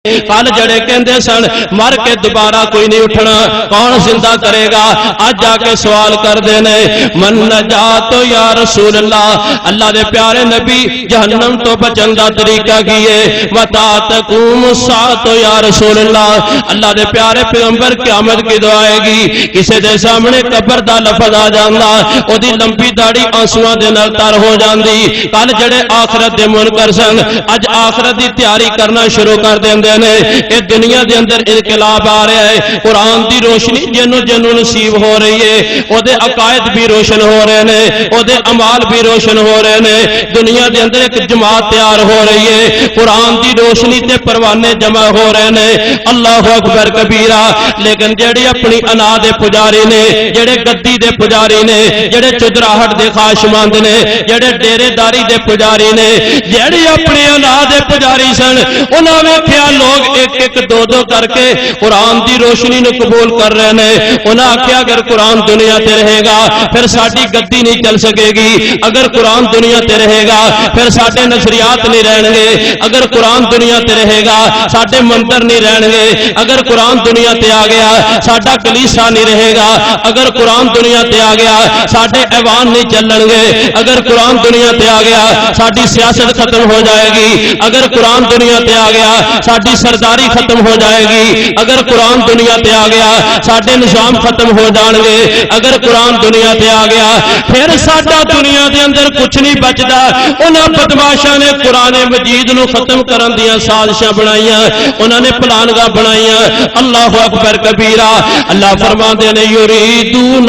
کل جڑے کہندے سن مر کے دوبارہ کوئی نہیں اٹھنا، کون زندہ کرے گا؟ اج آ کے سوال کردے نے من نجات یا رسول اللہ، اللہ دے پیارے نبی جہنم تو بچن دا طریقہ کیے؟ متا تقوم الساعۃ یا رسول اللہ، اللہ دے پیارے پیغمبر قیامت کی دعا آئے گی، کسے دے سامنے قبر دا لفظ آ جاندا او دی لمبی داڑھی آنسواں دے نال تر ہو جاندی۔ کل جڑے آخرت دے منکر سن اج آخرت دی تیاری کرنا شروع کر دیندے نے۔ اے دنیا دے اندر انقلاب آ رہا ہے، قرآن دی روشنی جنوں جنوں نصیب ہو رہی ہے، او دے عقائد بھی روشن ہو رہے نے، او دے اعمال بھی روشن ہو رہے نے۔ دنیا دے اندر ایک جماعت تیار ہو رہی ہے، قرآن دی روشنی تے پروانے جمع ہو رہے نے۔ اللہ اکبر کبیرہ۔ لیکن جڑے اپنی انا دے پجاری نے، جڑے گدی دے پجاری نے، جڑے چدراہٹ دے خواہشمند نے، جڑے ڈیرے داری دے پجاری نے، جڑے اپنی انا دے پجاری سن، انہاں ویکھیا لوگ ایک ایک دو دو کر کے قرآن دی روشنی نو قبول کر رہے نے۔ انہاں آکھیا اگر قرآن دنیا تے رہے گا پھر ساڈی گدی نہیں چل سکے گی، اگر قرآن دنیا تے رہے گا پھر ساڈے نظریات نہیں رہن گے، اگر قرآن دنیا تے رہے گا ساڈے منتر نہیں رہن گے، اگر قرآن دنیا تے آ گیا ساڈا کلیسا نہیں رہے گا، اگر قرآن دنیا تے آ گیا ساڈے ایوان نہیں چلن گے، اگر قرآن دنیا تے آ گیا ساڈی سیاست ختم ہو جائے گی، اگر قرآن دنیا تے آ گیا ساڈی سرداری ختم ہو جائے گی، اگر قرآن دنیا تے آ گیا ساڈے نظام ختم ہو جان گے، اگر قرآن دنیا تے آ گیا پھر ساڈا دنیا دے اندر کچھ نہیں بچدا۔ انہاں بدماشاں نے قرآن مجید نو ختم کرن دیاں سازشاں بنائیاں، انہاں نے پلانگاں بنائیاں۔ اللہ اکبر کبیرہ۔ اللہ فرماندے نے یریدون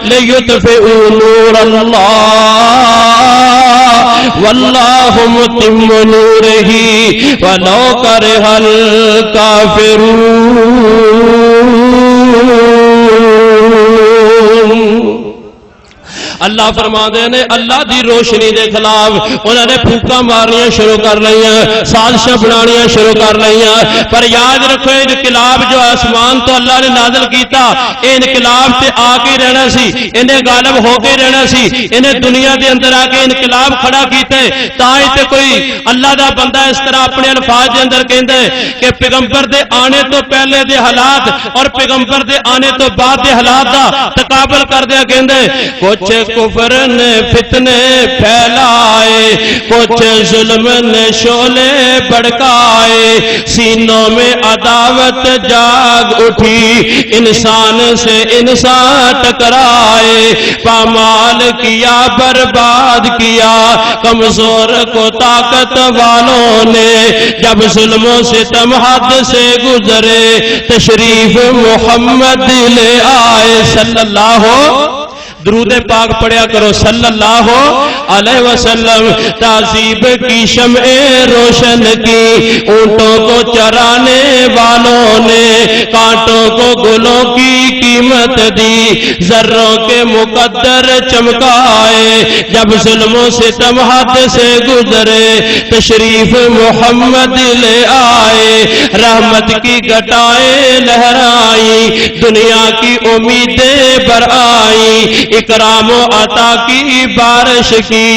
لیطفئوا نور اللہ واللہ متم نورہ ولو کرہ الکافرون۔ اللہ فرما دے نے اللہ دی روشنی دے خلاف انہوں نے پھوکا مارنیاں شروع کر لئیاں، سازشاں بنانیاں شروع کر لئیاں۔ پر یاد رکھو انقلاب جو آسمان تو اللہ نے نازل کیتا، اے انقلاب تے آ کے رہنا سی، انہیں غالب ہو کے رہنا سی، انہیں دنیا دے اندر آ کے انقلاب کھڑا کیتے۔ تائیں تے کوئی اللہ دا بندہ اس طرح اپنے الفاظ دے اندر کہندے کہ پیغمبر دے آنے تو پہلے دے حالات اور پیغمبر دے آنے تو بعد دے حالات دا تقابل کر دیا کہندے کچھ کفر نے فتنے پھیلائے، کچھ ظلم نے شعلے بڑکائے، سینوں میں عداوت جاگ اٹھی، انسان سے انسان ٹکرائے، پامال کیا برباد کیا کمزور کو طاقت والوں نے، جب ظلم و ستم حد سے گزرے تشریف محمد لے آئے۔ صلی اللہ درود پاک پڑھیا کرو صلی اللہ علیہ وسلم۔ تعذیب کی شمع روشن کی اونٹوں کو چرانے والوں نے، کانٹوں کو گلوں کی قیمت دی، ذروں کے مقدر چمکائے، جب ظلم و ستم حد سے گزرے تشریف محمد لے آئے، رحمت کی گھٹائیں لہرائی، دنیا کی امیدیں برآئی، اکرام و عطا کی بارش کی،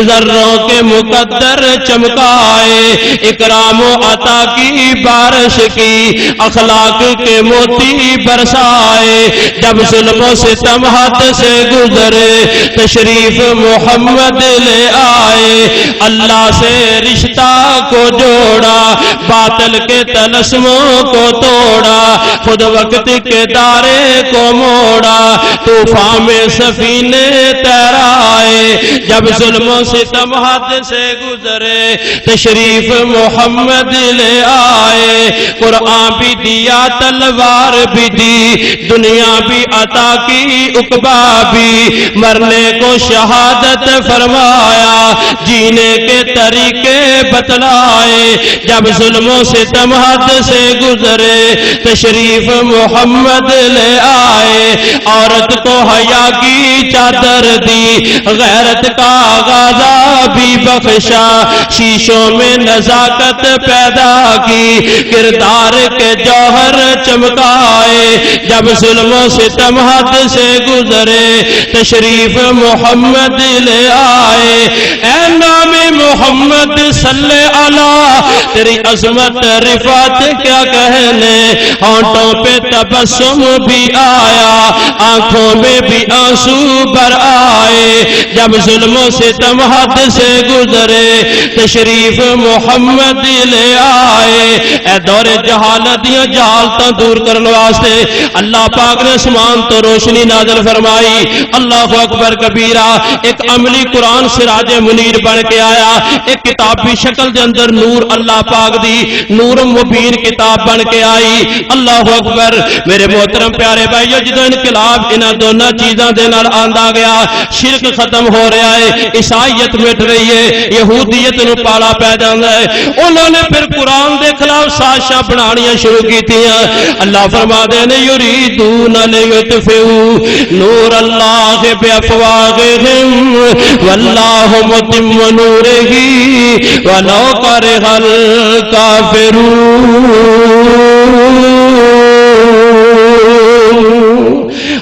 ذروں کے مقدر چمکائے، اکرام و عطا کی بارش کی، اخلاق کے موتی برسائے، جب ظلم و ستم حد سے گزرے تشریف محمد لے آئے، اللہ سے رشتہ کو جوڑا، باطل کے طلسموں کو توڑا، خود وقت کے دارے کو موڑا، طوفان میں سفینے تیرائے، جب ظلم و ستم حد سے گزرے تشریف محمد لے آئے، قرآن بھی دیا تلوار بھی دی، دنیا بھی عطا کی عقبہ بھی، مرنے کو شہادت فرمایا، جینے کے طریقے بتلائے، جب ظلم و ستم حد سے گزرے تشریف محمد لے آئے، عورت کو حیا کی چادر دی، غیرت کا غازہ بھی بخشا, شیشوں میں نزاکت پیدا کی, کردار کے جوہر چمکائے, جب ظلم و ستم حد سے گزرے تشریف محمد لے آئے. اے نام محمد صلی اللہ, تیری عظمت رفعت کیا کہنے, ہونٹوں پہ تبسم بھی آیا, آنکھوں میں بھی آنسو بھر آئے, جب ظلم و ستم حد سے گزرے تشریف محمد لے آئے. اے دور جہالت دیاں جہالتاں دور کرنے واسطے اللہ پاک نے اسمان تو روشنی نازل فرمائی. اللہ اکبر کبیرہ. ایک عملی قرآن سراج منیر بن کے آیا, ایک کتابی شکل دے اندر نور اللہ پاک دی نور مبین کتاب بن کے آئی. اللہ اکبر. میرے محترم پیارے بھائیو, جدو انقلاب انہاں دونوں چیزاں دے نال آندا گیا, شرک ختم ہو رہا ہے, عیسائیت مٹ رہی ہے, یہودیت نو پالا پی جاندا ہے. انہوں نے پھر قرآن دے خلاف سازشاں بنانیاں شروع کیتیاں. اللہ فرماتے ہیں یریدون لیطفئوا نور اللہ بافواہہم واللہ متم نورہ ولو کرہ الکافرون.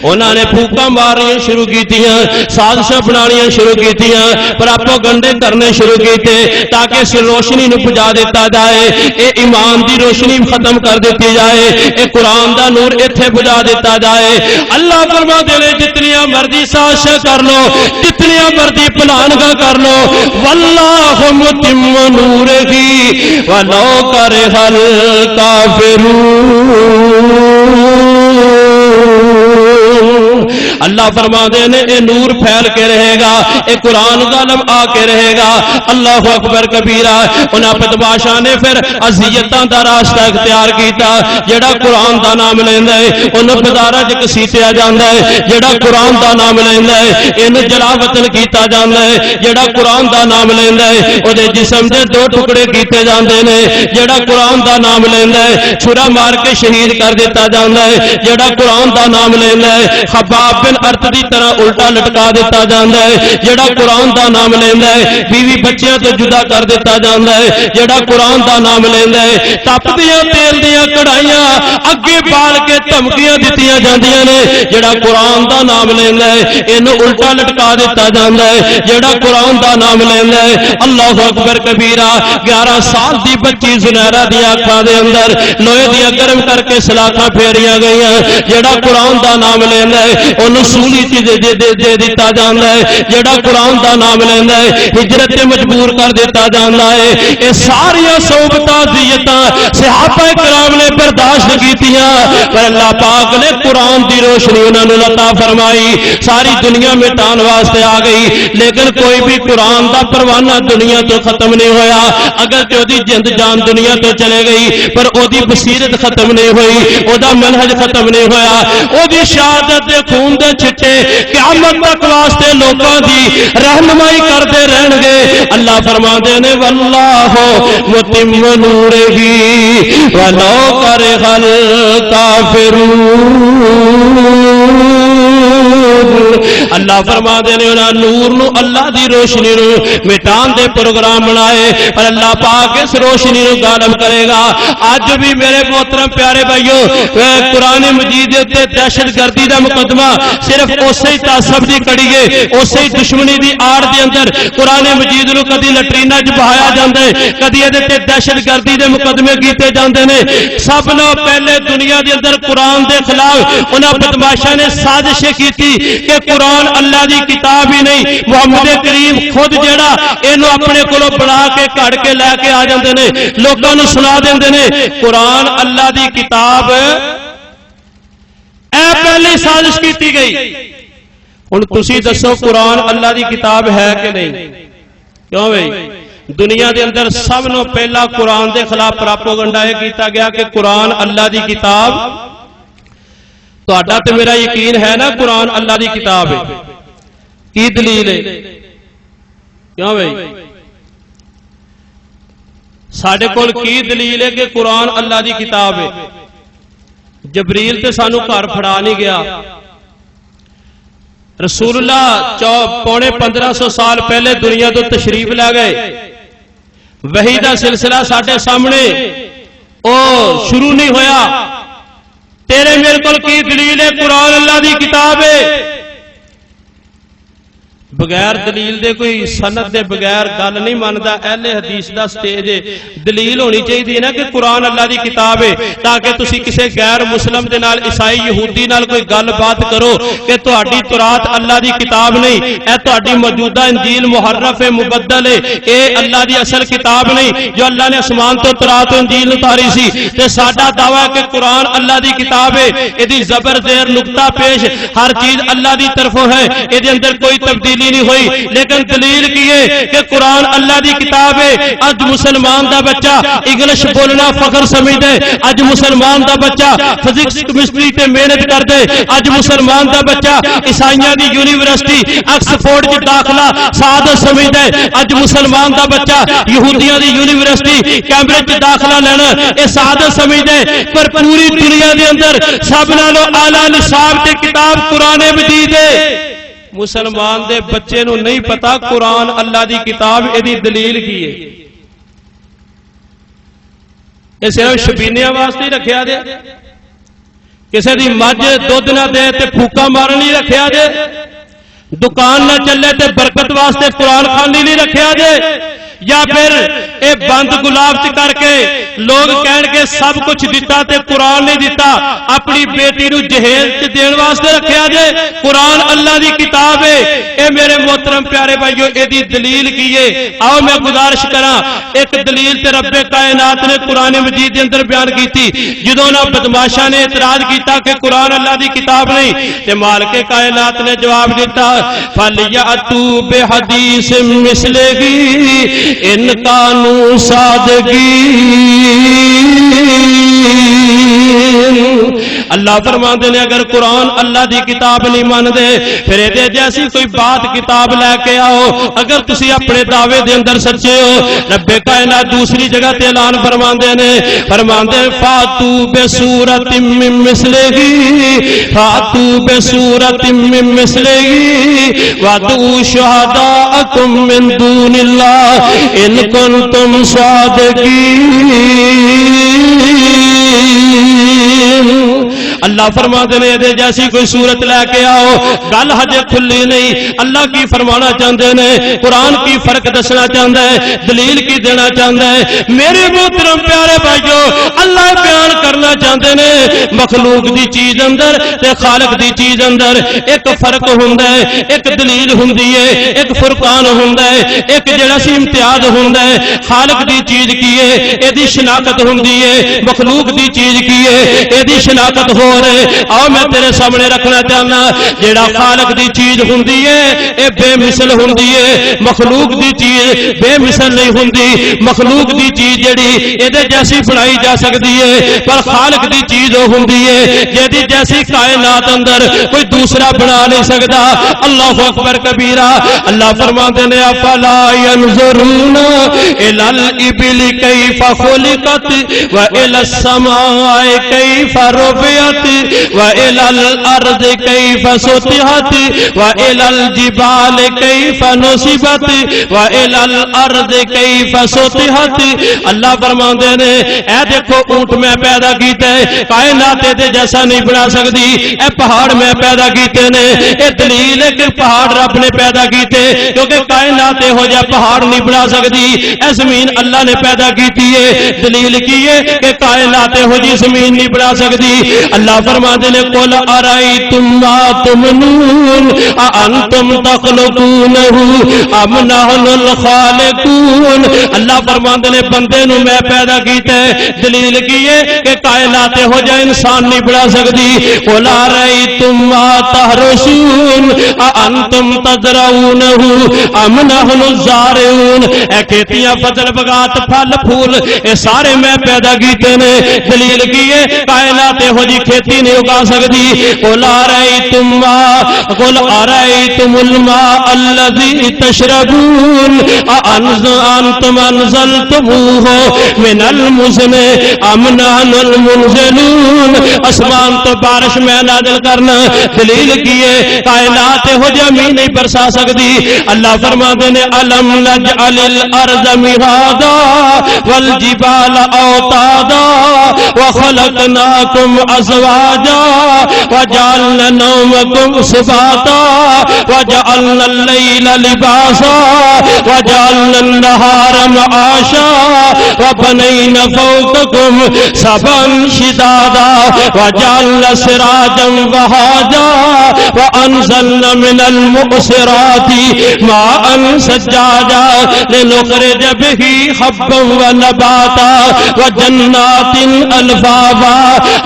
انہوں نے پھوکاں مارنیاں شروع کیتیاں, سازشاں بنانیاں شروع کیتیاں, پراپوگنڈے کرنے شروع کیتے تاکہ اس روشنی نو بجھا دیتا جائے, اے ایمان دی روشنی ختم کر دیتی جائے, اے قرآن دا نور ایتھے بجھا دیتا جائے. اللہ فرماتے ہیں جتنیاں مرضی سازشاں کر لو, جتنیاں مرضی پلانگاں کر لو, واللہ متم نورہ ولو کرہ الکافرون. اللہ فرماتے ہیں اے نور پھیل کے رہے گا, اے قرآن غالب آ کے رہے گا. اللہ اکبر کبیرہ. انہاں بدماشاں نے پھر اذیتاں دا راستہ اختیار کیتا. جڑا قرآن دا نام لیندا ہے انہوں بازاراں وچ گھسیٹیا جاندا ہے, جڑا قرآن دا نام لیندا ہے اینوں جلا وطن کیتا جاندا ہے, جڑا قرآن دا نام لیندا ہے او دے جسم دے دو ٹکڑے کیتے جاندے نے, جڑا قرآن دا نام لیندا ہے چھرا مار کے شہید کر دیتا جاندا ہے, جڑا قرآن دا نام لیندا ہے خباب بن ارت دی طرح الٹا لٹکا دیتا جاندا ہے, جڑا قرآن دا نام لیندا ہے بیوی بچیاں تو جدا کر دیتا جاندا ہے, جڑا قرآن دا نام لیندا ہے تپدیاں تیل دیاں کڑھائیاں اگے بال کے دھمکیاں دتیاں جاندیاں نے, جڑا قرآن دا نام لیندا ہے اینو الٹا لٹکا دیتا جاندا ہے, جڑا قرآن دا نام لیندا ہے. اللہ اکبر کبیرہ. 11 سال دی بچی زنیرہ دی اکھاں دے اندر لوہے دیاں گرم کر کے سلاخاں پھیریاں گئیاں, جڑا قرآن دا نام لیندا ہے انہوں سولی دے دیتا جاندا ہے, جڑا قرآن دا نام لیندا ہے ہجرت مجبور کر دیتا جاندا ہے. اے ساریاں صحبتاں ذیتاں صحابہ کرام نے برداشت کیتیاں, پر اللہ پاک نے قرآن دی روشنی انہاں نوں عطا فرمائی, ساری دنیا مٹان واسطے آ گئی. لیکن کوئی بھی قرآن دا پروانہ دنیا تو ختم نہیں ہویا. اگر کہ دی جند جان دنیا تو چلے گئی پر او دی بصیرت ختم نہیں ہوئی, او دا منہج ختم نہیں ہویا, او دی شہادت دے خون دے چھٹے قیامت تک واسطے لوگاں دی رہنمائی کرتے رہن گے. اللہ فرماتے نے واللہ متم نورہ ولو کرہ الکافرون. اللہ فرماتے نے انہاں نور نو اللہ دی روشنی نو مٹان دے پروگرام بنائے, اور اللہ پاک اس روشنی نو غالب کرے گا. اج بھی میرے محترم پیارے بھائیو, قرآن مجید تے دہشت گردی دا مقدمہ صرف اسی ہی تعصب دی کڑی ہے, اسی ہی دشمنی دی آڑ دے اندر قرآن مجید نو کدی لٹرینا چ بہایا جاندا ہے, کدی ادھے تے دہشت گردی دے مقدمے کیتے جاندے نے. سب نو پہلے دنیا دے اندر قرآن دے خلاف انہاں بدماشاں نے سازش کیتی کہ قرآن اللہ دی کتاب ہی نہیں, محمد کریم خود جیڑا اینو اپنے کولوں بنا کے کڑ کے لے کے آ جاندے نے, لوکاں نوں سنا دیندے نے قرآن اللہ دی کتاب. اے پہلی سازش کیتی گئی. ہن تسی دسو قرآن اللہ دی کتاب ہے کہ نہیں؟ کیوں بھائی دنیا دے اندر سب نو پہلا قرآن دے خلاف پراپوگنڈا یہ کیتا گیا کہ قرآن اللہ دی کتاب. تہاڈا تے میرا یقین ہے نا قرآن اللہ دی کتاب ہے, کی دلیل ہے؟ کیوں بھائی ساڈے کول کی دلیل ہے کہ قرآن اللہ دی کتاب ہے؟ جبریل تے سانو گھر پھڑا نہیں گیا, رسول اللہ پونے 1500 سال پہلے دنیا تو تشریف لے گئے، وحی دا سلسلہ ساڈے سامنے او شروع نہیں ہویا. تیرے میرے کول کی دلیل ہے؟ قرآن اللہ دی کتاب ہے. بغیر دلیل دے کوئی سند دے بغیر گل نہیں ماندا. اہل حدیث دا سٹیج ہے، دلیل ہونی چاہیے نا کہ قرآن اللہ دی کتاب ہے، تاکہ تسی کسے غیر مسلم دے نال، عیسائی یہودی نال کوئی گل بات کرو کہ تہاڈی تورات اللہ دی کتاب نہیں، اے تہاڈی موجودہ انجیل محرف ہے، مبدل ہے، اے اللہ دی اصل کتاب نہیں جو اللہ نے آسمان تو تورات و انجیل اتاری سی. تے ساڈا دعویٰ ہے کہ قرآن اللہ دی کتاب ہے، ایدی زبر زیر نقطہ پیش ہر چیز اللہ دی طرفوں ہے، ایدے اندر کوئی تبدیلی نہیں ہوئی. لیکن دلیل کی ہے کہ قرآن اللہ دی کتاب ہے. اج مسلمان دا بچہ انگلش بولنا فخر سمجھدے، اج مسلمان دا بچہ فزکس کیمسٹری تے محنت کردے، اج مسلمان دا بچہ عیسائیاں دی یونیورسٹی آکسفورڈ وچ داخلہ سعادت سمجھدے، اج مسلمان دا بچہ یہودیاں دی یونیورسٹی کیمبرج وچ داخلہ لینا اے سعادت سمجھدے. پر پوری دنیا دے اندر سب نالوں اعلی نصاب تے کتاب قرآن مجید ہے. مسلمان دے بچے نو نہیں پتا قرآن اللہ دی کتاب ایدی دلیل کی ہے. یہ صرف شبینیاں واسطے رکھیا دے، کسی دی مجھ دودھ نہ دے تے پھوکا مارن نہیں رکھیا دے، دکان نہ چلے تے برکت واسطے قرآن خانی نہیں رکھیا دے، یا پھر اے بند گلاب چ کر کے لوگ کہن کے سب کچھ دیتا تے قرآن نہیں دیتا، اپنی بیٹی نو جہیز چ دین واسطے رکھیا جے. قرآن اللہ دی کتاب ہے. اے میرے محترم پیارے بھائیو اے دی دلیل کی ہے. آؤ میں گزارش کراں، ایک دلیل تے رب کائنات نے قرآن مجید دے اندر بیان کیتی. جدوں نہ بدماشاں نے اعتراض کیتا کہ قرآن اللہ دی کتاب نہیں، تے مالک کائنات نے جواب دیتا فَلْيَأْتُوا بِحَدِيثٍ مِثْلِهِ ان کانو سادگی. اللہ فرماندے نے اگر قرآن اللہ دی کتاب نہیں مان دے پھر اے جیسی کوئی بات کتاب لے کے آؤ اگر تسی اپنے دعوے دے اندر سچے ہو. رب کائنات دوسری جگہ تے اعلان فرماندے نے، فرماندے فاتو بسورۃ من مثلہ، فاتو بسورۃ من مثلہ وادعوا شہداءکم من دون اللہ ان کنتم صادقین. اللہ فرماتے ہیں دے جیسی کوئی صورت لے کے آؤ. گل ہجے کھلی نہیں، اللہ کی فرمانا چاہتے ہیں، قرآن کی فرق دسنا چاہتا ہے، دلیل کی دینا چاہتا ہے. میرے محترم پیارے بھائیو اللہ بیان کرنا چاہتے ہیں مخلوق دی چیز اندر تے خالق دی چیز اندر ایک فرق ہوندا ہے، ایک دلیل ہوندی ہے، ایک فرقان ہوندا ہے، ایک جڑا سی امتیاز ہوندا ہے. خالق دی چیز کی ہے ایدی شناخت ہوندی ہے، مخلوق دی چیز کی ہے ایدی شناخت ہو رہے. آؤ میں تیرے سامنے رکھنا چاہنا جیڑا خالق دی چیز ہوندی ہے اے بے مثل ہوندی ہے، مخلوق دی چیز بے مثل نہیں ہوندی. مخلوق دی چیز جیڑی ایدے جیسی بنائی جا سکتی ہے پر خالق دی چیز ہوندی ہے جیدی جیسی کائنات اندر کوئی دوسرا بنا نہیں سکتا. اللہ اکبر کبیرہ. اللہ فرماتے ہیں افلا ينظرون الى الابل كيف خلقت والى السماء كيف رفعت وإلى الأرض كيف سطحت وإلى الجبال كيف نصبت وإلى الأرض كيف سطحت. اللہ فرماتے ہیں اے دیکھو اونٹ میں پیدا کیتے کائنات دے جیسا نہیں بنا سکتی. اے پہاڑ میں پیدا کیتے نے، اے دلیل ہے کہ پہاڑ رب نے پیدا کیتے کیونکہ کائنات ہو جا پہاڑ نہیں بنا سکتی. اے زمین اللہ نے پیدا کیتی ہے، دلیل کی ہے کہ کائنات ہو جی زمین نہیں بنا سکتی. اللہ فرماتے ہیں قل ارائیتم ما تمنون اانتم تخلقونہ ام نحن الخالقون. اللہ فرماتے ہیں بندے نو میں پیدا کیتا ہے، دلیل کی ہے کہ کائنات ہو جائے انسان نہیں بنا سکتی. قل ارائیتم ما تحرثون اانتم تزرعونہ ام نحن الزارعون. اے کھیتیاں فصل بغات پھل پھول اے سارے میں پیدا کیتے نے، دلیل کی ہے کائنات ہو جی کھیتی چھیتی نہیں اگا سکتی. قل ارأيتم الماء الذي تشربون أأنتم أنزلتموه من المزن أم نحن المنزلون. آسمان تو بارش میں نازل کرنا دلیل کیے کائنات ہو جمی نہیں برسا سکتی. اللہ فرماتے ہیں الم نجعل الارض مہادا والجبال اوتادا وخلقناكم ازواجا وجعلنا نومكم سباتا وجعلنا الليل لباسا وجعلنا النهار معاشا وبنينا فوقكم سبعا شدادا وجعلنا سراجا وهاجا وانزلنا من المعصرات ماء سجاجا لنخرج به حبا ونباتا وجنات الفافا.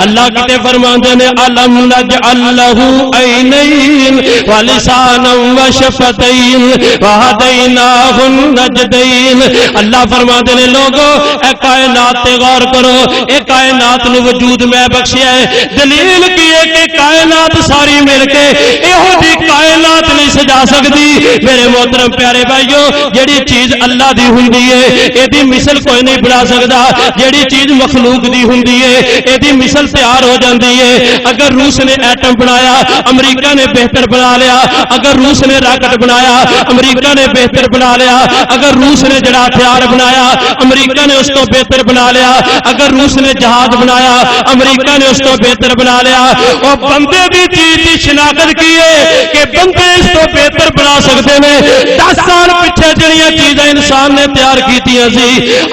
اللہ کہتے فرماتے ہیں الم نجعل له عینین ولسانا وشفتین وہدیناہ النجدین. اللہ فرماتے ہیں لوگوں اے کائنات تے غور کرو, اے کائنات نو وجود میں بخشیا ہے. دلیل کی ہے کہ کائنات ساری مل کے یہو جی کائنات نہیں سجا سکتی. میرے محترم پیارے بھائیو, جیڑی چیز اللہ دی ہوندی ہے ایدی مثل کوئی نہیں بنا سکتا. جیڑی چیز مخلوق دی ہوندی ہے ایدی مثل تیار ہو جاندی ہے. اگر روس نے ایٹم بنایا امریکہ نے بہتر بنا لیا. اگر روس نے راکٹ بنایا امریکہ نے بہتر بنا لیا. اگر روس نے جڑا ہتھیار بنایا امریکہ نے اس کو بہتر بنا لیا. اگر روس نے جہاز بنایا امریکہ نے اس کو بہتر بنا لیا. اور بندے بھی چیز کی شناخت کی ہے کہ بندے اس کو بہتر بنا سکتے ہیں. 10 سال پیچھے جڑیاں چیزیں انسان نے تیار کیتیاں سی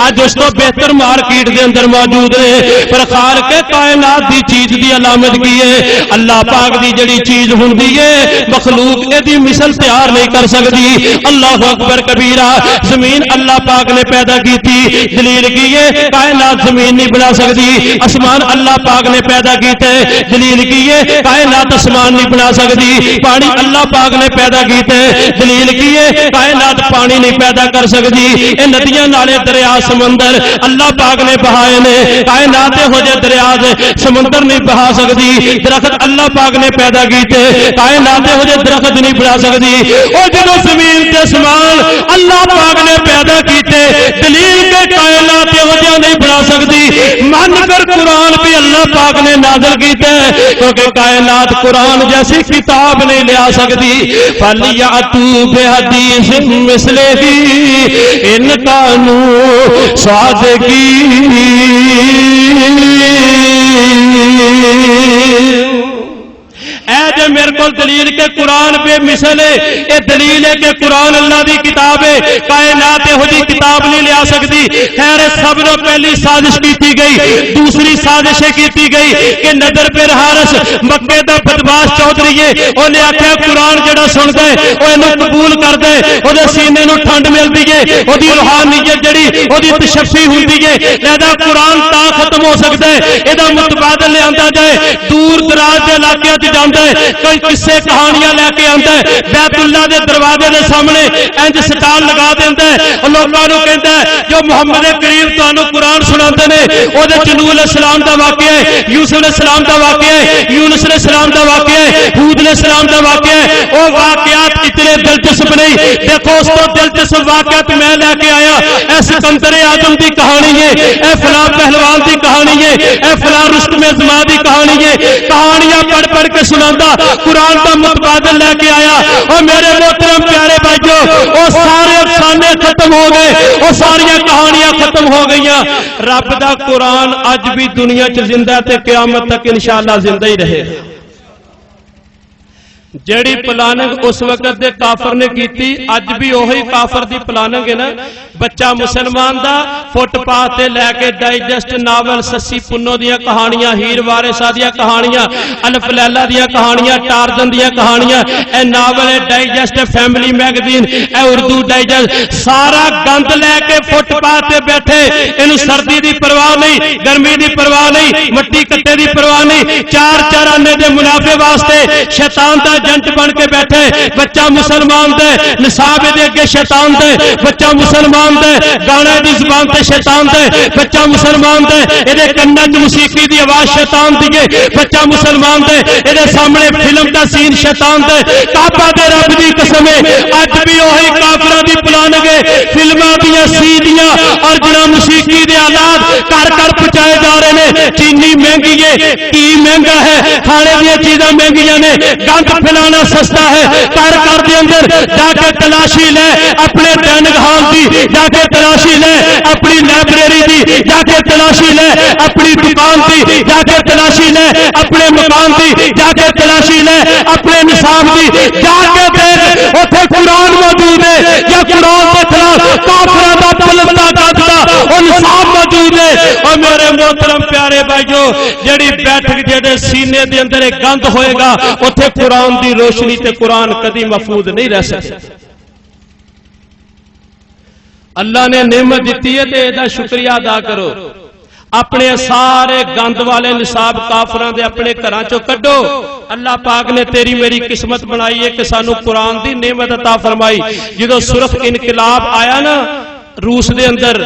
اج اس کو بہتر مارکیٹ دے اندر موجود ہے. پر خالق کائنات دی چیز دی علامت کی ہے اللہ پاک دی جڑی چیز ہوندی ہے مخلوق ایدی مثل تیار نہیں کر سکتی. اللہ اکبر کبیرہ. زمین اللہ پاک نے پیدا کی تھی, دلیل کی ہے کائنات زمین نہیں بنا سکتی. آسمان اللہ پاک نے پیدا کیتے, دلیل کی ہے کائنات آسمان نہیں بنا سکتی. پانی اللہ پاک نے پیدا کیتے, دلیل کی ہے کائنات پانی نہیں پیدا کر سکتی. اے ندیاں نالے دریا سمندر اللہ پاک نے بہائے نے, کائنات ہو جائے دریا سمندر نہیں بہا سکتی. درخت اللہ پاک نے پیدا کیتے, کائنات ہو جائے درخت نہیں بنا سکتی. اور جب زمین تے آسمان اللہ پاک نے پیدا کیتے, دلیل کے کائنات ہو جائے نہیں بنا سکتی. مان کر قرآن بھی اللہ پاک نے نازل کیتے کیونکہ کائنات قرآن جیسی کتاب نہیں لے آ سکتی. فَلْيَأْتُوا بِحَدِيثٍ مِثْلِهِ إِنْ كَانُوا صَادِقِينَ. اے جو میرے کو دلیل کے قرآن بے مثل ہے, یہ دلیل ہے کہ قرآن اللہ دی کتاب ہے, کائنات ہو جی کتاب نہیں لے آ سکتی. خیر سب نے پہلی سازش کی گئی, دوسری سازش کی گئی کہ نظر پہ حارث مکے دا بدماش چودھری ہے, انہیں آخیا قرآن جڑا سنتا ہے وہ انہوں قبول کر دے, وہ سینے نو ٹھنڈ ملتی ہے, وہ روحانیت جڑی وہ تشفی ہوتی ہے. لہذا قرآن تا ختم ہو سکتا ہے یہ متبادل لے آتا جائے. دور دراز کے علاقے جانا ہے, کوئی قصے کہانیاں لے کے آتا ہے, بیت اللہ دے دروازے دے سامنے انج سٹال لگا دینا ہے, لوگوں کو کہتا ہے جو محمد کریم تانوں قرآن سناتے ہیں وہ نوح علیہ السلام دا واقعہ ہے, یوسف علیہ السلام دا واقعہ ہے, یونس علیہ السلام دا واقعہ ہے, ہود علیہ السلام دا واقعہ ہے. وہ واقعات اتنے دلچسپ نہیں. دیکھو اس کو دلچسپ واقعات میں لے کے آیا. اے سکندر اعظم دی کہانی ہے, اے فلاں پہلوان دی کہانی ہے, اے فلاں رستم زمان دی کہانی ہے. کہانیاں پڑھ پڑھ کے سناتا قرآن کا متبادل لے کے آیا. اور میرے محترم پیارے بھائیو وہ سارے افسانے ختم ہو گئے, وہ ساری کہانیاں ختم ہو گئی. رب دا قرآن اج بھی دنیا چ زندہ تے قیامت تک انشاءاللہ زندہ ہی رہے. جیڑی پلاننگ اس وقت دے کافر نے کیتی اج بھی وہی کافر دی پلاننگ ہے نا. بچہ مسلمان دا فٹ پاتھ تے لے کے ڈائجسٹ ناول سسی پنو دیاں کہانیاں, ہیر وارثہ دیاں کہانیاں, الف لیلا دیاں کہانیاں, ٹارزن دیاں کہانیاں, اے ناول ہے ڈائجسٹ فیملی میگزین, اے اردو ڈائجسٹ, سارا گند لے کے فٹ پاتھ تے بیٹھے. اینو سردی دی پرواہ نہیں, گرمی دی پرواہ نہیں, مٹی کٹے دی پرواہ نہیں. چار آنے دے منافع واسطے شیطان دا ایجنٹ بن کے بیٹھے بچہ مسلمان دے نصاب دے اگے شیطان دے بچہ مسلمان دے گانے دی زبان تے شیطان دے بچہ مسلمان دے اے کنا چ موسیقی دی آواز شیطان دی بچہ مسلمان دے اے سامنے فلم دا سین شیطان دے کعبہ دے رب دی قسم اج بھی وہی کافراں دی پلان گے فلماں دی سیدیاں اور جڑا موسیقی دے آلات کر کر پچائے جا رہے نے چینی مہنگی ہے کی مہنگا ہے کھانے دی چیزاں مہنگیاں نے گند پھیلانا سستا ہے کر دے اندر جا کے تلاشی لے اپنے ڈائننگ ہال دی جا کے تلاشی لے اپنی لائبریری دی جا کے تلاشی لے اپنی دکان دی جا کے تلاشی لے اپنے مکان دی جا کے تلاشی لے اپنے نصاب دی جا کے دیکھ اوتھے قرآن موجود ہے یا قرآن کے خلاف کافراں دا پلندہ گددا او نصاب موجود ہے۔ اور میرے محترم پیارے بھائیو جڑی بیٹھک جڑے سینے دے اندر ایک گند ہوئے گا اوتھے قرآن دی روشنی تے قرآن کدی محفوظ نہیں رہ سکتا۔ اللہ نے نعمت دیتی ہے تے دا شکریہ ادا کرو، اپنے سارے گند والے نصاب کافراں دے اپنے گھراں چوں کڈو۔ اللہ پاک نے تیری میری قسمت بنائی ہے کہ سانو قرآن دی نعمت عطا فرمائی۔ جدوں سرخ انقلاب آیا نا روس دے اندر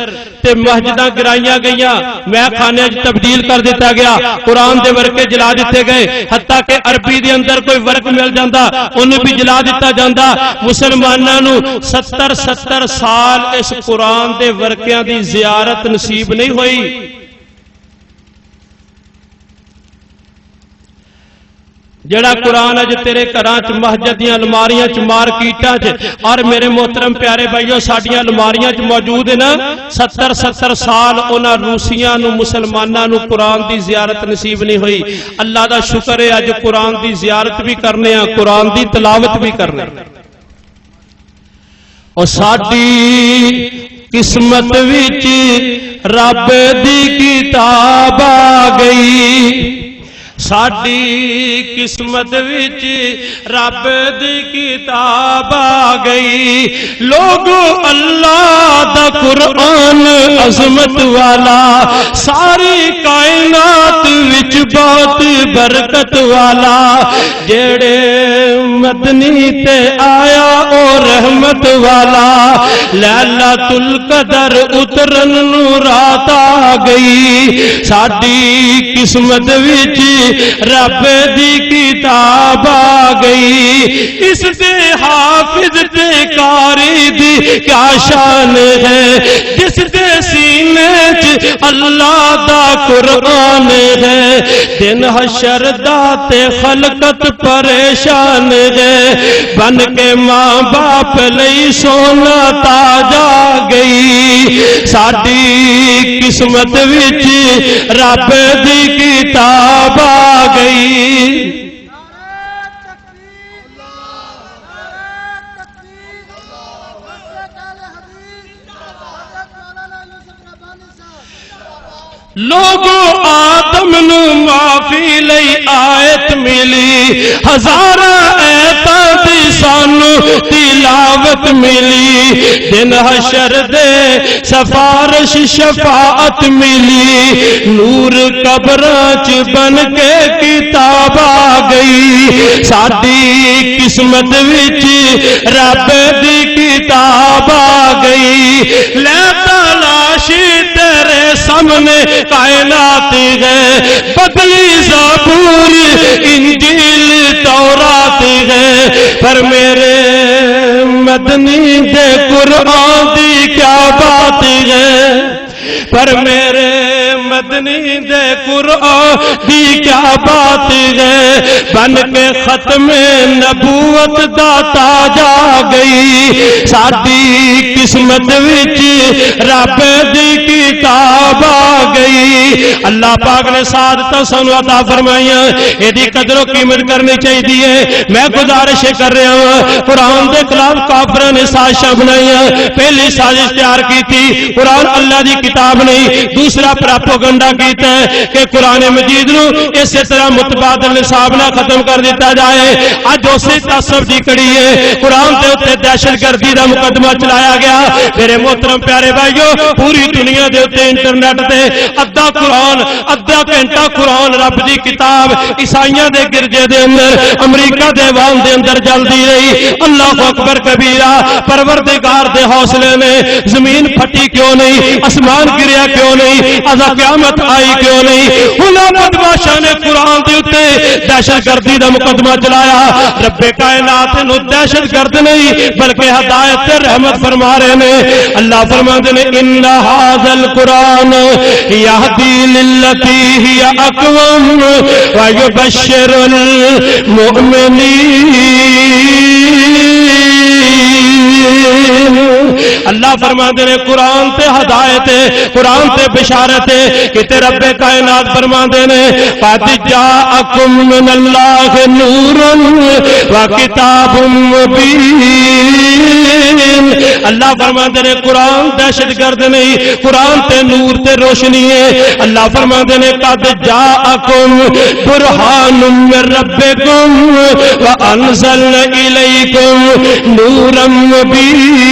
تے مسجداں گرائیاں گئیاں میں خانے تبدیل کر دیتا گیا قرآن دے ورقے جلا دیتے گئے حتیٰ کہ عربی دے اندر کوئی ورق مل جاندہ انہیں بھی جلا دیتا جاندہ۔ مسلمانانو 70 سال اس قرآن دے ورقیاں دی زیارت نصیب نہیں ہوئی۔ جڑا قرآن اج تیرے گھراں چ مسجد دیاں الماریاں چ مارکیٹاں چ اور میرے محترم پیارے بھائیو ساڈیاں الماریاں چ موجود ہے نا 70 سال انہاں روسیاں نو مسلماناں نو قرآن دی زیارت نصیب نہیں ہوئی۔ اللہ دا شکر ہے اج قرآن دی زیارت بھی کرنے ہاں قرآن دی تلاوت بھی کرنے ہاں۔ اور ساڈی قسمت وچ رب دی کتاب آ گئی، ساڈی قسمت وچ رب دی کتاب آ گئی۔ لوگو اللہ دا قرآن عظمت والا ساری کائنات وچ بہت برکت والا، جڑے مدنی تے آیا او رحمت والا، لیلۃ القدر اترن نو رات آ گئی۔ ساڈی قسمت وچ رب دی کتاب آ گئی، اس دے حافظ تے قاری دی کیا شان ہے، جس دے سینے چ اللہ دا قرآن ہے۔ دن حشر دا تے خلقت پریشان ہے، بن کے ماں باپ لئی سونا تاج آ گئی۔ ساڈی قسمت وچ رب دی کتاب آ گئی۔ لوگو آدم نو معافی لئی آیت ملی، ہزاراں ایتاں دی سانو تلاوت ملی، دن حشر دے سفارش شفاعت ملی، نور قبراں چ بن کے کتاب آ گئی۔ ساڈی قسمت وچ رب دی کتاب آ گئی، لے تلاشی تیرے سامنے کائنات ہے، بدلی زبور انجیل تورات ہے، پر میرے مدنی دے قرآن دی کیا بات ہے، پر میرے مدنی دے قرآن دی کیا بات ہے، بن کے ختم نبوت دا تاج آ گئی۔ ساڈی قسمت وچ رب دی کتاب آ گئی۔ اللہ پاک نے سعادتاں سانو عطا فرمائیاں، ایدی قدر و قیمت کرنی چاہیے۔ میں گزارش کر رہا ہوں قرآن دے خلاف کافراں نے سازشاں بنائیاں، پہلی سازش تیار کی تھی قرآن اللہ دی کتاب نہیں، دوسرا پراپوگنڈا کیتا ہے کہ قرآن مجید نو اس طرح متبادل نصاب نہ ختم کر دیتا جائے۔ اج اسی تعصب دی کڑی ہے، قرآن دے اوتے دہشت گردی دا مقدمہ چلایا گیا۔ میرے محترم پیارے بھائیو پوری دنیا دے دے تے انٹرنیٹ تے ادھا قرآن ادھا گھنٹہ قرآن رب دی کتاب عیسائیاں دے گرجے دے اندر امریکہ دے عوام دے اندر جلدی رہی. اللہ اکبر کبیرہ. پروردگار دے حوصلے نے زمین پھٹی کیوں نہیں, آسمان گریا کیوں نہیں, ازا قیامت آئی کیوں نہیں. انہاں بدماشاں نے قرآن دے اوتے دہشت گردی دا مقدمہ چلایا. رب کائنات نو دہشت گرد نہیں بلکہ ہدایت تے رحمت فرما رہے نے. اللہ فرماندے نے ان ھذا القرآن یہدی للتی ہی اقوم ویبشر المؤمنین. اللہ فرماندے نے قرآن تے ہدایت ہے, قرآن تے بشارت ہے. کہ رب کائنات فرماندے نے قد جاءکم من اللہ نور و کتاب مبین. اللہ فرماندے نے قرآن دہشت گرد نہیں, قرآن تے نور تے روشنی ہے. اللہ فرماندے نے قد جاءکم برہان من ربکم وانزلنا الیکم نورا مبینا.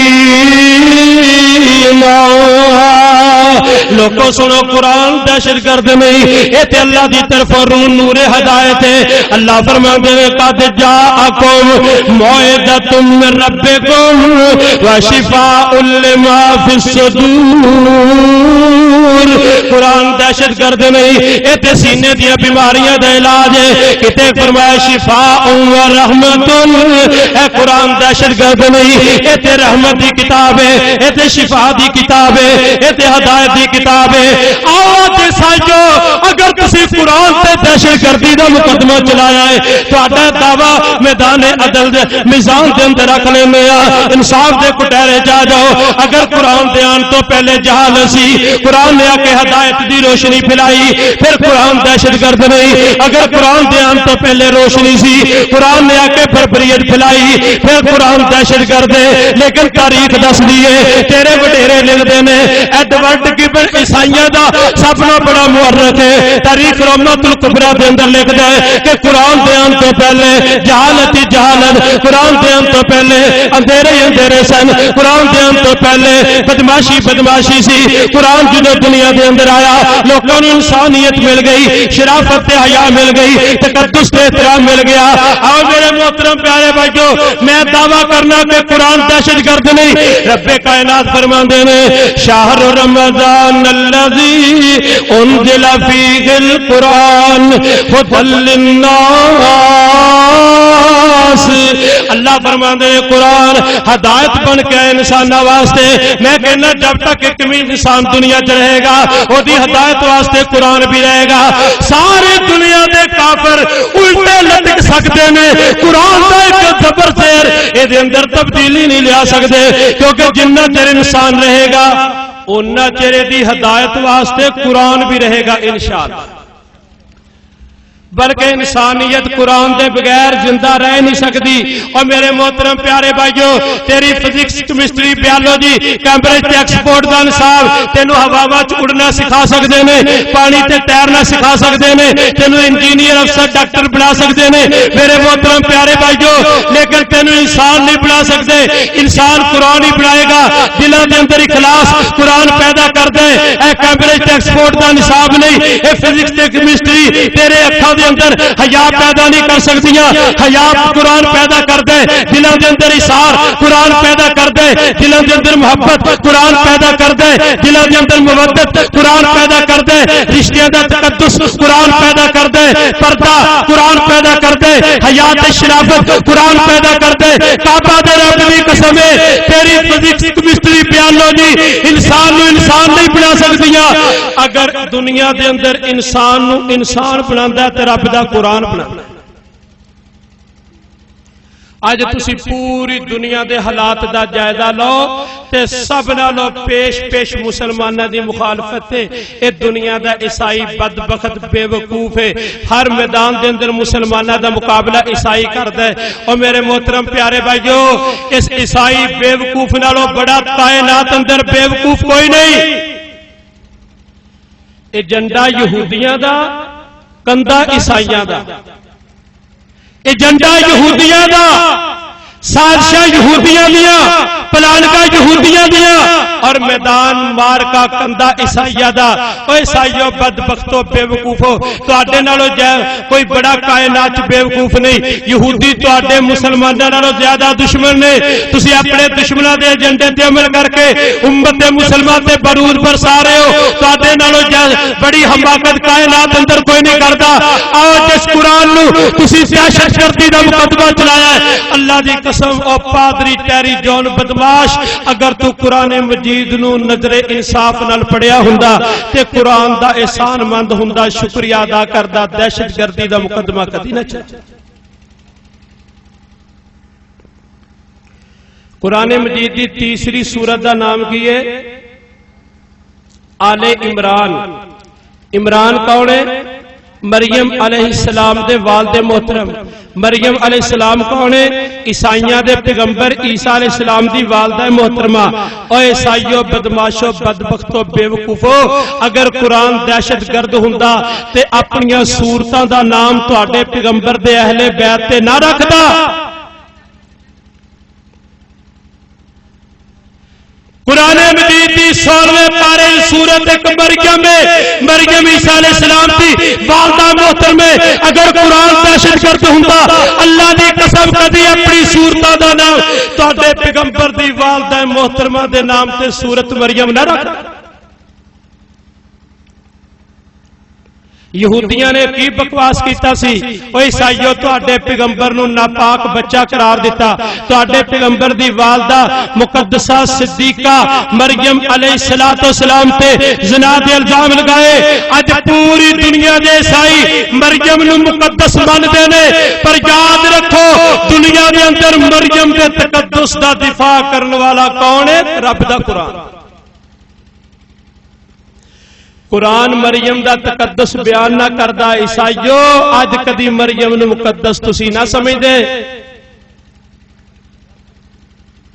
لوگوں سنو قرآن دہشت گرد نہیں, یہ تے اللہ دی طرف نور ہدایت ہے. اللہ فرماتے ہیں قد جاءکم موعظۃ من ربکم وشفاء لما فی الصدور. قرآن دہشت گرد نہیں, یہ تے سینے دیا بیماریاں دا علاج ہے. کتے فرمایا شفاء و رحمت. اے قرآن دہشت گرد نہیں, یہ تے رحمت دی کتاب ہے, یہ تے شفا دی کتاب ہے, یہ تے ہدایت دی کتاب ہے. آؤ تے سائیو اگر کسی قرآن تے دہشت گردی دا مقدمہ چلایا ہے تہاڈا دعویٰ میدان عدل دے میزان دے اندر رکھ لینے آ, انصاف دے کٹہرے جا جاؤ. اگر قرآن دے آن تو پہلے جہالت سی, قرآن نے آ کے ہدایت دی روشنی پھیلائی, پھر قرآن دہشت گرد نہیں. اگر قرآن دے آن تو پہلے روشنی سی, قرآن نے آ کے بربریت پھیلائی, پھر قرآن دہشت گرد ہے. لیکن تاریخ دس دیے تیرے وڈیرے لکھتے ہیں ایڈورڈ گبن عیسائیاں دا سب نہ بڑا مورخ ہے. تاریخ رحمت الکبریٰ دے اندر لکھتا ہے کہ قرآن دے آن تو پہلے جہالت ہی جہالت, قرآن دے آن تو پہلے اندھیرے ہی اندھیرے سن, قرآن دے آن تو پہلے بدماشی بدماشی سی. قرآن جدو دنیا دے اندر آیا لوگوں نے انسانیت مل گئی, شرافت تے حیا مل گئی, تقدس تے احترام مل گیا. آؤ میرے محترم پیارے بھائیو, میں دعویٰ کرنا کہ قرآن دہشت گرد نہیں. رب کائنات فرماندے نے شہر رمضان الذی انزل فیہ القرآن ھدی للناس. اللہ فرماندے نے قرآن ہدایت بن کے انسان واسطے. میں کہنا جب تک ایک بھی انسان دنیا چ رہے گا وہ دی ہدایت واسطے قرآن بھی رہے گا. ساری دنیا دے کافر الٹے لٹک سکتے ہیں, قرآن کا ایک زبر زیر یہ اندر تبدیلی نہیں لیا سکتے, کیونکہ جنہ چر انسان رہے گا اُنہ چرے دی ہدایت واسطے قرآن بھی رہے گا انشاءاللہ. بلکہ انسانیت قرآن دے بغیر زندہ رہ نہیں سکتی. اور میرے محترم پیارے بھائیو, تیری فزکس کیمسٹری بیالوجی کیمبرج تے ایکسفورڈ دا نصاب تینوں ہوا چ اڑنا سکھا سکتے ہیں, پانی تے تیرنا سکھا سکتے ہیں, تینوں انجینئر افسر ڈاکٹر بنا سکتے ہیں میرے محترم پیارے بھائیو. لیکن تینوں انسان نہیں بنا سکتے. انسان قرآن ہی بنائے گا. دلوں دے اندر اخلاص قرآن پیدا کر دے. اے کیمبرج تے ایکسفورڈ دا نصاب نہیں, اے فزکس تے کیمسٹری تیرے اکھاں دے اندر حیا پیدا نہیں کر سکتیاں. حیا قرآن پیدا کر دے. دلوں دے اندر اثار قرآن پیدا کر دے. دلوں دے اندر محبت قرآن پیدا کر دے. دلوں دے اندر مودت قرآن پیدا کر دے. رشتیاں دا تقدس قرآن پیدا کر دے. پردہ قرآن پیدا کر دے. حیات شرافت قرآن پیدا کر دے. کعبہ دے رب دی قسم ہے تیری فزکس کیمسٹری بیالوجی انسان نو انسان نہیں بنا سکتیاں. اگر دنیا دے اندر انسان نو انسان بناتا ہے تے رب دا قرآن بنانا. اج تسی پوری دنیا دے حالات دا جائزہ لو تے سب نالو پیش پیش مسلماناں دی مخالفت ہے. اے دنیا دا عیسائی بدبخت بے وقوف ہے. ہر میدان دے اندر مسلماناں دا مقابلہ عیسائی کردا ہے. اور میرے محترم پیارے بھائیو, اس عیسائی بے وقوف نالو بڑا کائنات اندر بے وقوف کوئی نہیں. ایجنڈا یہودیاں دا, کندھا عیسائیاں دا. ایجنڈا یہودیاں دا, سازشاں یہودیاں دیاں, پلان کا یہودیاں دیا اور میدان مار کا کندہ عیسائیہ دا. او عیسائیو بدبختو بے وقوفو تواڈے نالوں کوئی بڑا کائنات بے وقوف نہیں. یہودی تواڈے مسلماناں نالوں زیادہ دشمن نے. تسی اپنے دشمناں دے ایجنڈے تے عمل کر کے امت مسلمان تے برود برسا رہے ہو. تواڈے نالوں بڑی حماقت کائنات اندر کوئی نہیں کردا. آؤ جس قرآن نو تسی دہشت گردی دا مقدمہ چلایا ہے, اللہ دی قسم او پادری ٹیری جون بدماش, اگر تو قرآن مجید نو نظر انصاف نال پڑھیا ہوندا تے قرآن دا احسان مند ہوندا, شکریہ ادا کردا, دہشت گردی دا مقدمہ کدی نہ چلا. قرآن مجید دی تیسری سورت دا نام کی ہے آل عمران. عمران کون ہے؟ مریم علیہ السلام دے والد محترم. مریم علیہ السلام کون ہے؟ عیسائیاں دے پیغمبر عیسیٰ علیہ السلام دی والدہ محترمہ. او عیسائیو بدماشو بدبختو بے وقوفو, اگر قرآن دہشت گرد ہوندا تے اپنیاں صورتاں دا نام تواڈے پیغمبر دے اہل بیت تے نہ رکھدا. قرآن مجید دی 16ویں پارے سورت ایک مریم ہے, مریم عیسیٰ علیہ السلام دی والدہ محترم ہے. اگر قرآن دہشت گرد ہوندا اللہ دی قسم کدی اپنی سورتاں دا نام تواڈے پیغمبر دی والدہ محترمہ دے نام تے سورت مریم نہ رکھدا. یہودیاں نے کی بکواس کیتا سی, او عیسائیو تواڈے پیغمبر نو ناپاک بچہ قرار دیتا. تواڈے پیغمبر دی والدہ مقدسہ صدیقہ مریم علیہ السلام تے زنا دے الزام لگائے. اج پوری دنیا دے عیسائی مریم نو مقدس مانتے نے, پر یاد رکھو دنیا دے اندر مریم دے تقدس دا دفاع کرنے والا کون ہے؟ رب دا قرآن. قرآن مریم دا تقدس بیان نہ کردا. عیسائیو اج کدی مریم نو مقدس تسی نہ سمجھدے.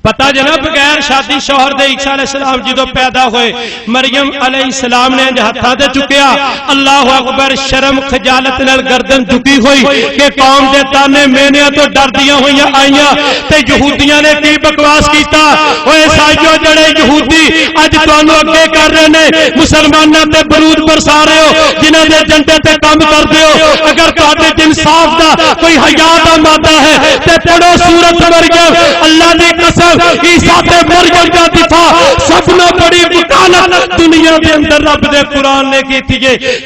پتہ جنا بغیر شادی شوہر دے عیسیٰ علیہ السلام جدو پیدا ہوئے مریم علیہ السلام نے ہتھاں تے چکیا, اللہ اکبر, شرم خجالت نال گردن جھکی ہوئی کہ قوم دے تانے مینیاں تو ڈردیاں ہوئیاں آئیاں. تے یہودیاں نے کی بکواس کیتا. او عیسائیو جڑے یہودی اج تانوں اگے کر رہے نے, مسلماناں تے برود برسا رہے ہو, جنہاں دے جنڈے تے کام کردے ہو, اگر تہاڈے انصاف دا کوئی حیا دا مادہ ہے تے پڑھو سورت مریم. اللہ دی قسم عیسیٰ تے مریم کا دفاع سب نے بڑی وکالت دنیا دے اندر رب دے قرآن نے کی تھی.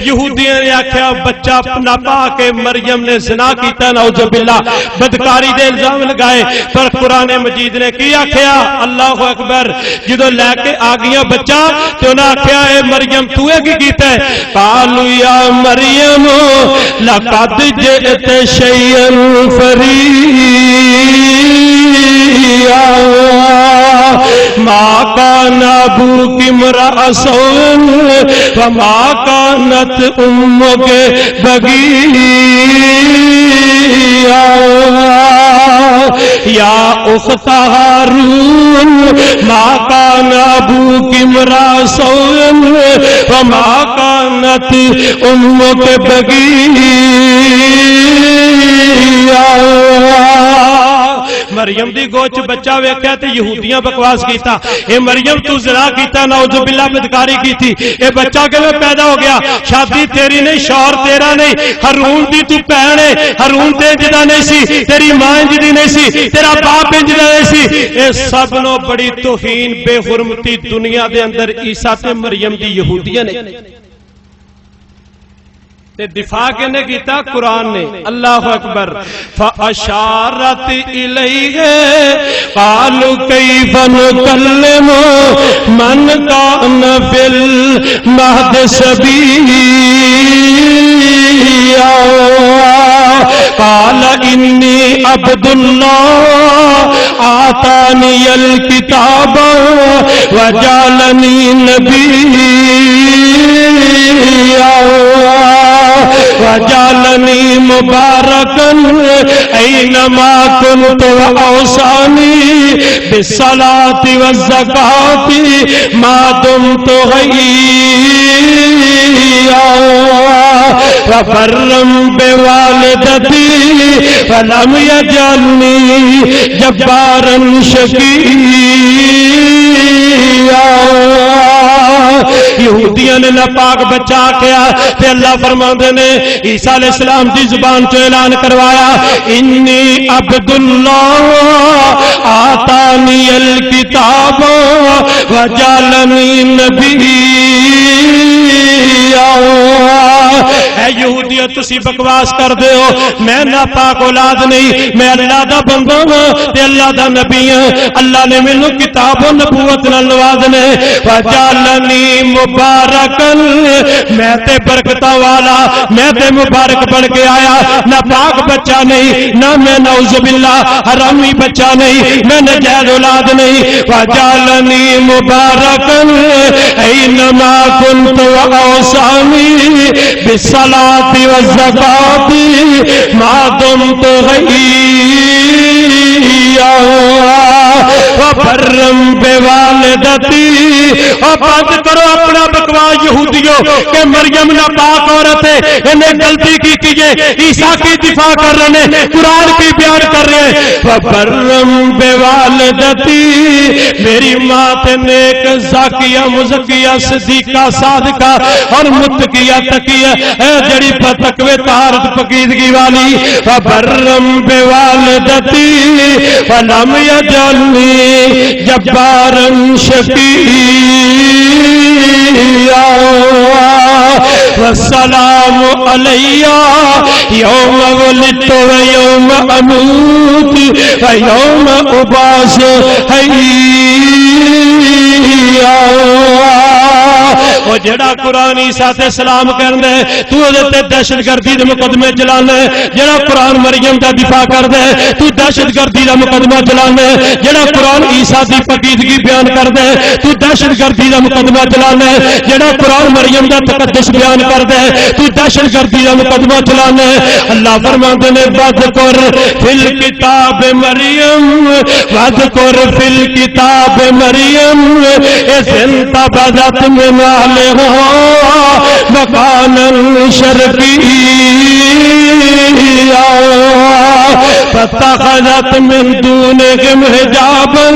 یہودیاں نے آکھیا بچہ ناپاک ہے, مریم نے زنا کیتا, نعوذ باللہ, بدکاری دے الزام لگائے. پر قرآن مجید نے کی آکھیا, اللہ اکبر, جدو لے کے آ گیا بچہ تو انہاں آکھیا اے مریم تو اے کی کیتا ہے؟ قالوا یا مریم لقد جئت شیئا فریعا ما كان ابوك امرأ سوء وما كانت امك بغيا یا اخت ہارون ما كان ابوك امرأ سوء وما كانت امك بغيا. مریم دی گوچ بچہ ویکھیا تے یہودیاں بکواس کیتا, اے مریم تو زنا کیتا, نعوذ باللہ بدکاری کیتی, اے بچہ کیویں پیدا ہو گیا؟ شادی تیری نہیں, شوہر تیرا نہیں, ہارون دی تو بہن ہے, ہارون تے جدا نہیں سی, تیری ماں جدی نہیں سی, تیرا باپ جدا نہیں سی. اے سب نو بڑی توہین بے حرمتی دنیا دے اندر عیسیٰ تے مریم دی یہودیاں نے. دفاع کہنے کیتا قرآن نے. اللہ اکبر. فاشارت الیہ قالوا کیف نکلم من کان فی المہد صبیا قال انی عبد اللہ آتانی الکتاب وجعلنی نبیا وجعلنی مبارکا اینما کنت واوصانی بالصلاة والزکاة ما دمت حیا. وبرا بوالدتي ولم يجعلني جبارا شقيا یہودیاں نے ناپاک بچہ کیا تے اللہ فرماندے نے عیسیٰ علیہ السلام دی زبان چ اعلان کروایا انی عبد اللہ آتانی الکتاب وجعلنی نبیا اے یہودیو تسی بکواس کر دے ہو میں ناپاک اولاد نہیں میں اللہ دا بندہ ہوں تے اللہ دا نبی ہوں اللہ نے مینوں کتاب و نبوت نال نوازنے وجعلنی مبارکن میں تے برکتاں والا میں تے مبارک بن کے آیا ناپاک بچہ نہیں نہ میں نعوذ باللہ حرامی بچہ نہیں میں ناجائز اولاد نہیں وجعلنی مبارکن اینما کنت واوصانی بالصلاة والزکاة ما دمت حیا وبرا بوالدتی اور بند کرو اپنا بکواس یہودیوں کہ مریم ناپاک عورت ہے انہیں غلطی کی کیجئے عیسیٰ کی دفاع کر رہے ہیں قرآن کی بیان کر رہے ہیں وبرا بوالدتی میری ماں تے نیک زاکیہ مزکیہ صدیقہ صادقہ اور متقیہ تقیہ اے جڑی تقوی طہارت پاکیزگی والی وبرا بوالدتی ولم یجعلنی جبارا شقیا والسلام علی یوم ولدت ویوم اموت ویوم ابعث حیا وہ جڑا قرآن عیسیٰ تے سلام کردا ہے تو اودے تے دہشت گردی دے مقدمے چلانا ہے جڑا قرآن مریم دا دفاع کردا ہے تو دہشت گردی دا مقدمہ چلانا ہے جڑا قرآن عیسیٰ دی پاکیزگی بیان کردا ہے تو دہشت گردی دا مقدمہ چلانا ہے جڑا قرآن مریم دا تقدس بیان کردا ہے تو دہشت گردی دا مقدمہ چلانا ہے اللہ فرماندے نے وذکر فی الکتاب مریم وذکر فی الکتاب مریم اذ انتبذت من مکانا شرقیا فاتخذت من دونهم حجابا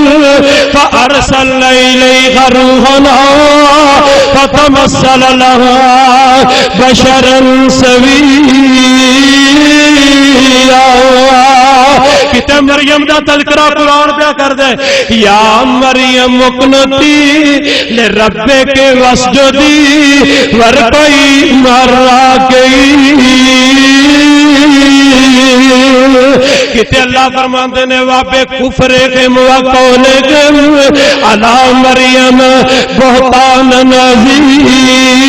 فارسلنا الیہا روحنا فتمثل لها بشرا سویا کتے مریم دا تذکرہ قرآن پہ کر دے یا مریم اقنتی لربک واسجدی ورقی مراکعی کتے اللہ فرماندے نے وابے کفرکم وقولکم علی مریم بہتان عظیما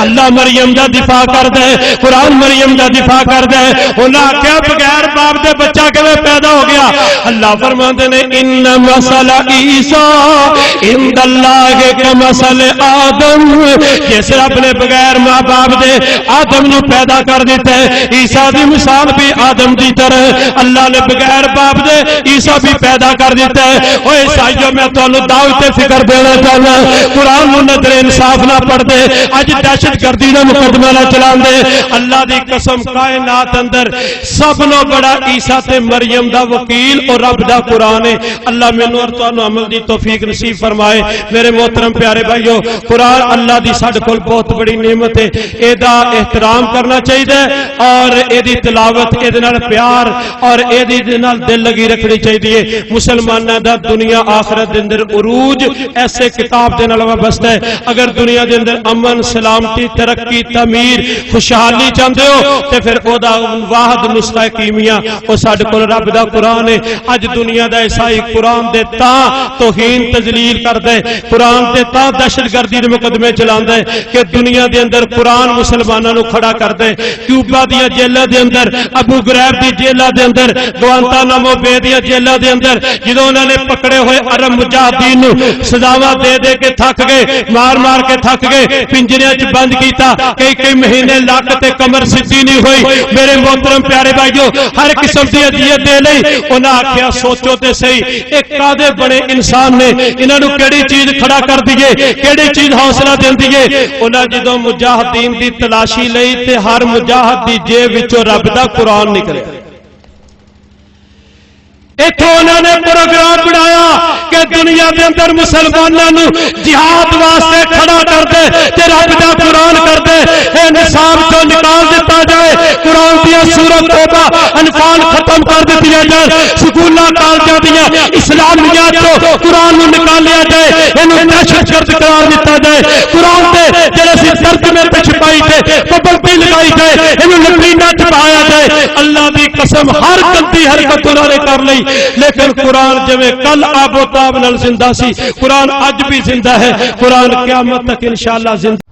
اللہ مریم دا دفاع کر دے قرآن مریم دا دفاع کر دے انہاں کیا بغیر باپ دے بچہ کیویں پیدا ہو گیا اللہ فرماندے نے ان مثل عیسیٰ عند اللہ کمثل آدم جس رب نے بغیر ماں باپ دے آدم نو پیدا کر دیتا ہے عیسیٰ دی مثال بھی آدم دی طرح اللہ نے بغیر باپ دے عیسیٰ بھی پیدا کر دیتا ہے اوہ عیسائیوں میں تو دعوت فکر دینا چاہنا قرآن نو نظر انصاف نہ پڑھ دے اج دہشت گردی دا مقدمہ نہ چلان دے اللہ دی قسم کائنات اندر سب نو بڑا عیسیٰ تے مریم دا وکیل اور رب دا قرآن ہے اللہ مینوں اور تانوں عمل دی توفیق نصیب فرمائے میرے محترم پیارے بھائیو قرآن اللہ دی ساڈے کول بہت بڑی نعمت ہے اے دا احترام کرنا چاہیے اور اے دی تلاوت اے دے نال پیار اور اے دے نال دل لگی رکھنی چاہیے مسلماناں دا دنیا آخرت دے اندر عروج ایسے کتاب دے نال وابستہ ہے اگر دنیا دے اندر امن سلامتی ترقی تعمیر خوشحالی چاہتے ہو تے پھر او دا واحد نسخہ کیمیا او ساڈے کول رب دا قرآن ہے اج دنیا دا عیسائی قرآن دے تاں توہین تذلیل کردا ہے قرآن دے تاں دہشت گردی دے مقدمے چلاندا ہے کہ دنیا دے اندر قرآن مسلماناں نو کھڑا کردا ہے کیوبا دی جیلاں دے اندر ابو غریب دی جیلاں دے اندر گوانتانامو بے دی جیلاں دے اندر جدوں انہاں نے پکڑے ہوئے عرب مجاہدین نو سزاواں دے دے کے تھک گئے مار مار کے تھک گئے پنجرے چ بند کیتا کئی مہینے لک تے کمر سیدھی نہیں ہوئی میرے محترم پیارے بھائیو ہر قسم دی اذیت دے لئی انہاں آکھیا سوچو تے صحیح ایک کادے بڑے انسان نے انہاں نو کیڑی چیز کھڑا کر دیے کیڑی چیز حوصلہ دیندی ہے انہاں جدوں مجاہدین دی تلاشی لئی تے ہر مجاہد دی جیب وچوں رب دا قرآن نکلے اتھوں انہوں نے پروگرام بنایا کہ دنیا دے اندر مسلمانوں جہاد واسطے کھڑا کر دے تے رب دا قرآن کر دے اے نصاب جو نکال دیتا جائے قرآن دیا سورت توبہ انفال ختم کر دیتی جائے سکولاں کالجاں دیا اسلامیات تو قرآن نو نکال لیا جائے انہوں دہشت گرد قرار دیتا جائے قرآن دے جڑے سی درد میں پہ چھپائی تھے پابندی لگائی جائے انہوں لکڑیاں چھپایا جائے اللہ دی قسم ہر گندی حرکت انہوں نے کر لئی لیکن قرآن جویں کل آب و تاب نال زندہ سی قرآن اج بھی زندہ ہے قرآن قیامت تک انشاءاللہ زندہ